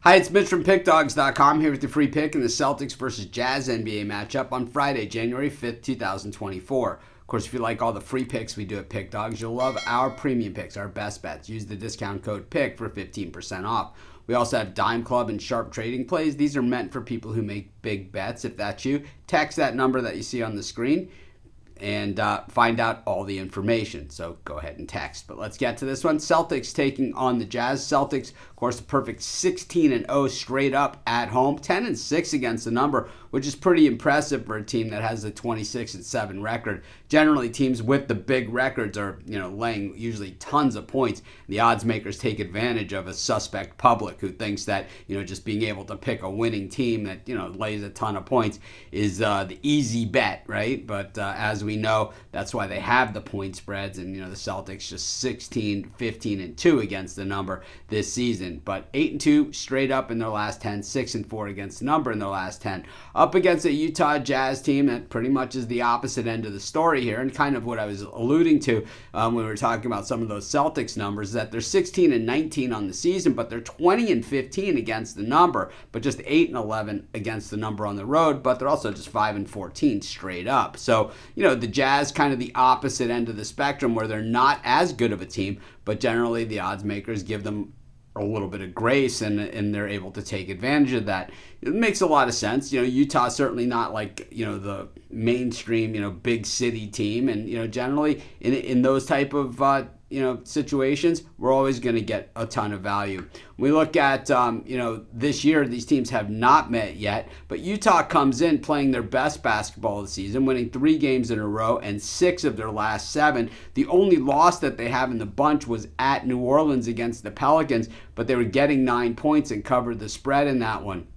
Hi, it's Mitch from Pickdawgz.com here with the free pick in the Celtics versus Jazz NBA matchup on Friday, January 5th, 2024. Of course, if you like all the free picks we do at Pickdawgz, you'll love our premium picks, our best bets. Use the discount code PICK for 15% off. We also have Dime Club and Sharp Trading Plays. These are meant for people who make big bets. If that's you, text that number that you see on the screen and find out all the information. So go ahead and text. But let's get to this one. Celtics taking on the Jazz. Celtics, of course, a perfect 16-0 straight up at home. 10-6 against the number, which is pretty impressive for a team that has a 26-7 record. Generally, teams with the big records are, laying usually tons of points. The odds makers take advantage of a suspect public who thinks that, just being able to pick a winning team that, lays a ton of points is the easy bet, right? But as we know, that's why they have the point spreads, and the Celtics just 16, 15-2 against the number this season, but 8-2 straight up in their last 10, 6-4 against the number in their last 10, up against a Utah Jazz team that pretty much is the opposite end of the story here, and kind of what I was alluding to when we were talking about some of those Celtics numbers, is that they're 16-19 on the season, but they're 20-15 against the number, but just 8-11 against the number on the road, but they're also just 5-14 straight up. So, the Jazz kind of the opposite end of the spectrum, where they're not as good of a team, but generally the odds makers give them a little bit of grace, and they're able to take advantage of that. It makes a lot of sense. Utah's certainly not like, the mainstream, big city team. And, generally in those type of, situations, we're always going to get a ton of value. We look at, this year, these teams have not met yet, but Utah comes in playing their best basketball of the season, winning 3 games in a row and 6 of their last 7. The only loss that they have in the bunch was at New Orleans against the Pelicans, but they were getting 9 points and covered the spread in that one.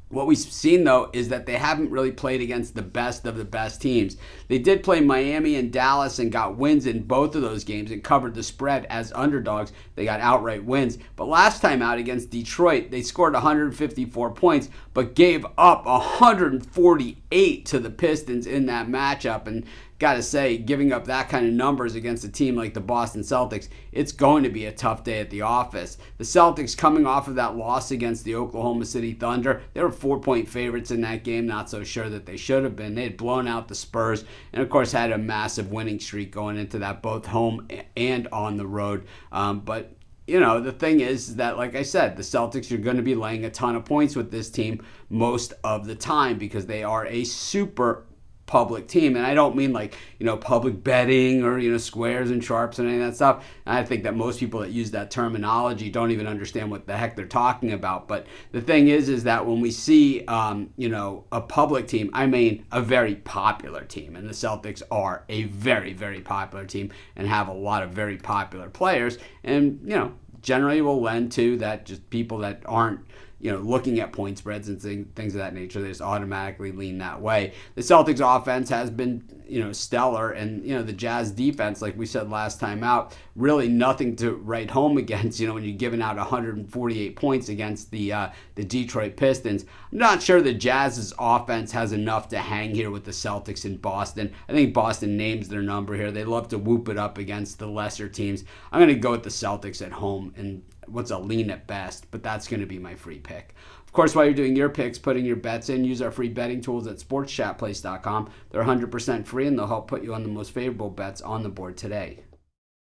What we've seen, though, is that they haven't really played against the best of the best teams. They did play Miami and Dallas and got wins in both of those games and covered the spread as underdogs. They got outright wins. But last time out against Detroit, they scored 154 points but gave up 148 to the Pistons in that matchup. And got to say, giving up that kind of numbers against a team like the Boston Celtics, it's going to be a tough day at the office. The Celtics, coming off of that loss against the Oklahoma City Thunder, they were 4-point favorites in that game. Not so sure that they should have been. They had blown out the Spurs and, of course, had a massive winning streak going into that, both home and on the road. But the thing is that, like I said, the Celtics are going to be laying a ton of points with this team most of the time because they are a super public team. And I don't mean like, public betting or, squares and sharps and any of that stuff. And I think that most people that use that terminology don't even understand what the heck they're talking about. But the thing is that when we see, a public team, I mean a very popular team. And the Celtics are a very, very popular team and have a lot of very popular players. And, generally will lend to that, just people that aren't, looking at point spreads and things of that nature, they just automatically lean that way. The Celtics offense has been, stellar, and, the Jazz defense, like we said last time out, really nothing to write home against, when you're giving out 148 points against the Detroit Pistons. I'm not sure the Jazz's offense has enough to hang here with the Celtics in Boston. I think Boston names their number here. They love to whoop it up against the lesser teams. I'm going to go with the Celtics at home, and what's a lean at best, but that's going to be my free pick. Of course, while you're doing your picks, putting your bets in, use our free betting tools at sportschatplace.com. They're 100% free, and they'll help put you on the most favorable bets on the board today.